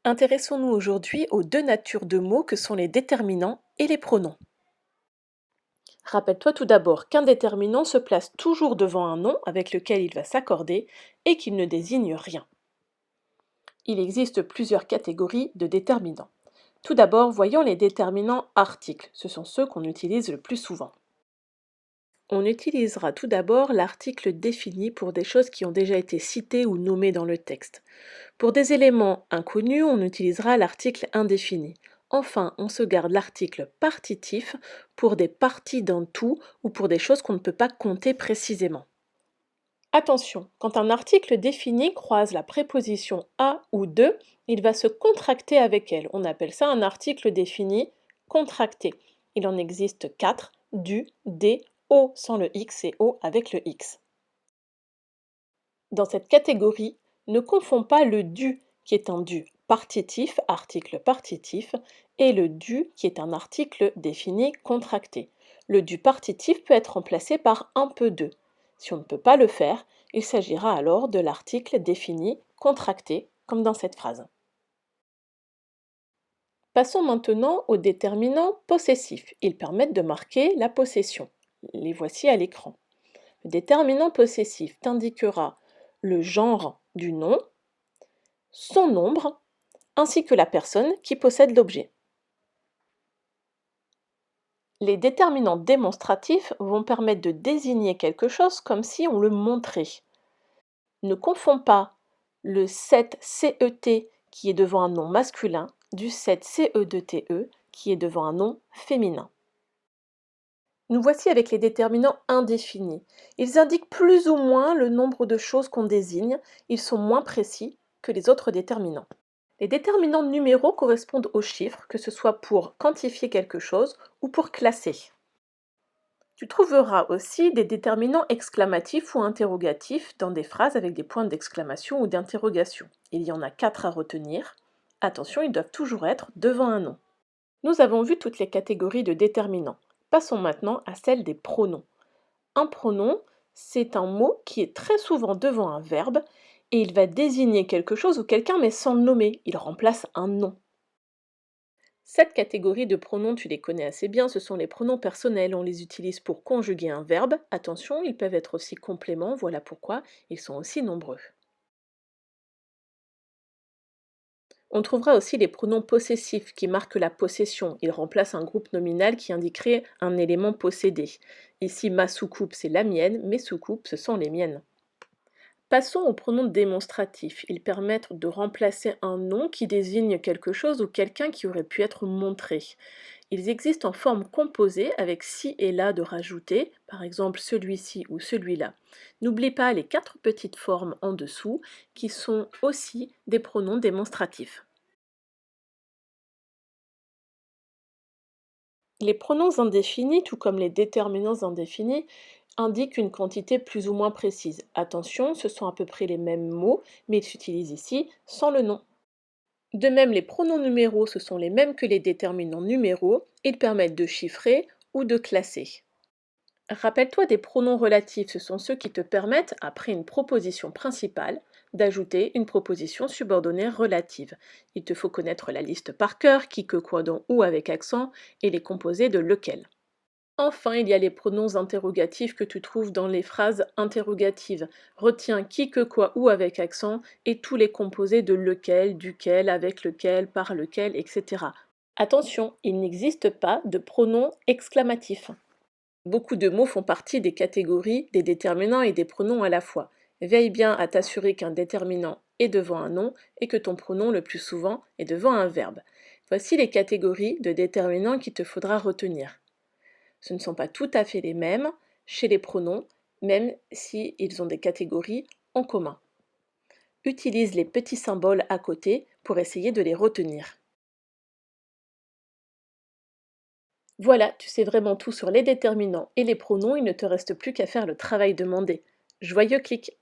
Intéressons-nous aujourd'hui aux deux natures de mots que sont les déterminants et les pronoms. Rappelle-toi tout d'abord qu'un déterminant se place toujours devant un nom avec lequel il va s'accorder et qu'il ne désigne rien. Il existe plusieurs catégories de déterminants. Tout d'abord, voyons les déterminants articles, ce sont ceux qu'on utilise le plus souvent. On utilisera tout d'abord l'article défini pour des choses qui ont déjà été citées ou nommées dans le texte. Pour des éléments inconnus, on utilisera l'article indéfini. Enfin, on se garde l'article partitif pour des parties d'un tout ou pour des choses qu'on ne peut pas compter précisément. Attention, quand un article défini croise la préposition à ou de, il va se contracter avec elle. On appelle ça un article défini contracté. Il en existe 4, du, des, au sans le x et au avec le x. Dans cette catégorie, ne confonds pas le du qui est un du partitif, article partitif, et le du qui est un article défini contracté. Le du partitif peut être remplacé par un peu de. Si on ne peut pas le faire, il s'agira alors de l'article défini contracté, comme dans cette phrase. Passons maintenant aux déterminants possessifs. Ils permettent de marquer la possession. Les voici à l'écran. Le déterminant possessif t'indiquera le genre du nom, son nombre, ainsi que la personne qui possède l'objet. Les déterminants démonstratifs vont permettre de désigner quelque chose comme si on le montrait. Ne confonds pas le 7CET qui est devant un nom masculin du 7CE2TE qui est devant un nom féminin. Nous voici avec les déterminants indéfinis. Ils indiquent plus ou moins le nombre de choses qu'on désigne, ils sont moins précis que les autres déterminants. Les déterminants numéraux correspondent aux chiffres, que ce soit pour quantifier quelque chose ou pour classer. Tu trouveras aussi des déterminants exclamatifs ou interrogatifs dans des phrases avec des points d'exclamation ou d'interrogation. Il y en a 4 à retenir. Attention, ils doivent toujours être devant un nom. Nous avons vu toutes les catégories de déterminants. Passons maintenant à celle des pronoms. Un pronom, c'est un mot qui est très souvent devant un verbe et il va désigner quelque chose ou quelqu'un mais sans le nommer. Il remplace un nom. Cette catégorie de pronoms, tu les connais assez bien, ce sont les pronoms personnels. On les utilise pour conjuguer un verbe. Attention, ils peuvent être aussi compléments, voilà pourquoi ils sont aussi nombreux. On trouvera aussi les pronoms possessifs qui marquent la possession. Ils remplacent un groupe nominal qui indiquerait un élément possédé. Ici, ma soucoupe, c'est la mienne, mes soucoupes, ce sont les miennes. Passons aux pronoms démonstratifs. Ils permettent de remplacer un nom qui désigne quelque chose ou quelqu'un qui aurait pu être montré. Ils existent en forme composée avec ci et là de rajouter, par exemple celui-ci ou celui-là. N'oublie pas les 4 petites formes en dessous qui sont aussi des pronoms démonstratifs. Les pronoms indéfinis, tout comme les déterminants indéfinis, indiquent une quantité plus ou moins précise. Attention, ce sont à peu près les mêmes mots, mais ils s'utilisent ici sans le nom. De même, les pronoms numéraux, ce sont les mêmes que les déterminants numéraux, ils permettent de chiffrer ou de classer. Rappelle-toi des pronoms relatifs, ce sont ceux qui te permettent, après une proposition principale, d'ajouter une proposition subordonnée relative. Il te faut connaître la liste par cœur, qui, que, quoi, dont, où avec accent, et les composés de lequel. Enfin, il y a les pronoms interrogatifs que tu trouves dans les phrases interrogatives. Retiens qui, que, quoi, où avec accent et tous les composés de lequel, duquel, avec lequel, par lequel, etc. Attention, il n'existe pas de pronoms exclamatifs. Beaucoup de mots font partie des catégories, des déterminants et des pronoms à la fois. Veille bien à t'assurer qu'un déterminant est devant un nom et que ton pronom le plus souvent est devant un verbe. Voici les catégories de déterminants qu'il te faudra retenir. Ce ne sont pas tout à fait les mêmes chez les pronoms, même si ils ont des catégories en commun. Utilise les petits symboles à côté pour essayer de les retenir. Voilà, tu sais vraiment tout sur les déterminants et les pronoms, il ne te reste plus qu'à faire le travail demandé. Joyeux clic!